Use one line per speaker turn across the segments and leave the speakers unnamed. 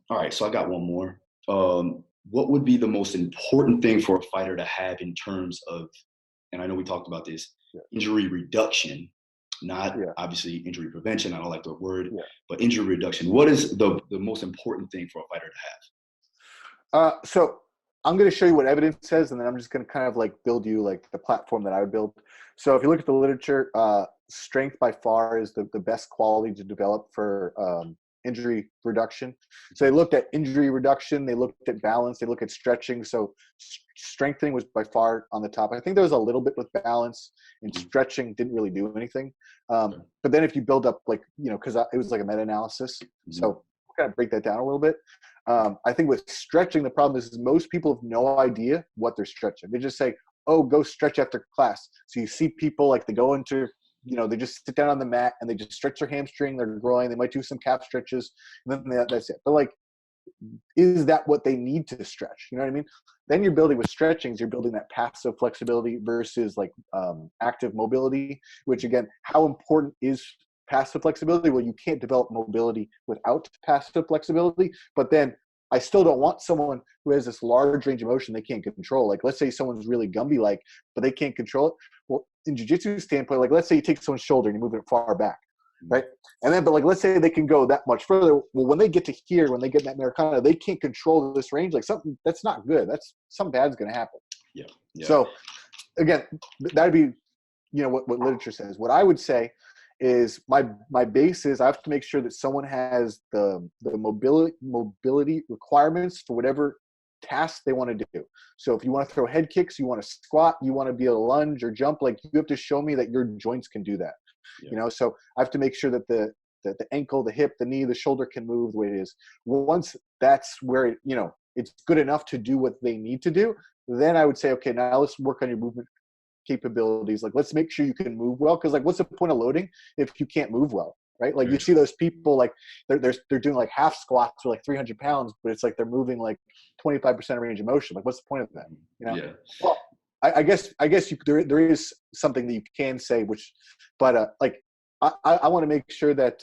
All right, so I got one more. What would be the most important thing for a fighter to have in terms of, and I know we talked about this,
Yeah.
injury reduction, not
Yeah.
obviously injury prevention. I don't like the word,
Yeah.
but injury reduction. What is the most important thing for a fighter to have?
So I'm going to show you what evidence says, and then I'm just going to kind of like build you like the platform that I would build. So if you look at the literature, strength by far is the best quality to develop for injury reduction. So they looked at injury reduction, they looked at balance, they looked at stretching. So strengthening was by far on the top. I think there was a little bit with balance, and stretching didn't really do anything. But then if you build up like, because it was like a meta-analysis. So kind of break that down a little bit. I think with stretching, the problem is most people have no idea what they're stretching. They just say, oh, go stretch after class. So you see people like they go into, they just sit down on the mat and they just stretch their hamstring, their groin. They might do some calf stretches, and then that's it. But like, is that what they need to stretch? You know what I mean? Then you're building with stretchings, you're building that passive flexibility versus like active mobility, which again, how important is passive flexibility? Well, you can't develop mobility without passive flexibility, but then I still don't want someone who has this large range of motion they can't control. Like, let's say someone's really Gumby-like, but they can't control it. Well, in jiu-jitsu standpoint, like let's say you take someone's shoulder and you move it far back, right? And then, but like, let's say they can go that much further. Well, when they get to here, when they get in that Americana, they can't control this range. Like something that's not good. That's something bad's going to happen.
Yeah.
So again, that'd be, what literature says. What I would say is my base is I have to make sure that someone has the mobility requirements for whatever task they want to do. So if you want to throw head kicks, you want to squat, you want to be able to lunge or jump, like you have to show me that your joints can do that. So I have to make sure that the ankle, the hip, the knee, the shoulder can move the way it is. Once that's where it's good enough to do what they need to do, then I would say, okay, now let's work on your movement capabilities. Like, let's make sure you can move well, because like, what's the point of loading if you can't move well, right? Like you see those people like they're doing like half squats for like 300 pounds, but it's like they're moving like 25% range of motion. Like, what's the point of that?
Yeah.
Well, I guess there is something that you can say, but I want to make sure that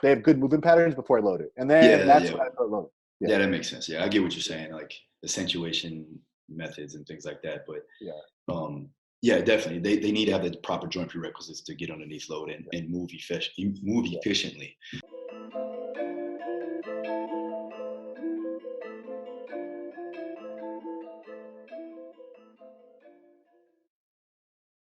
they have good movement patterns before I load it, and then when I start loading.
Yeah, that makes sense. Yeah, I get what you're saying, like accentuation methods and things like that. But yeah, definitely, they need to have the proper joint prerequisites to get underneath load and move efficiently.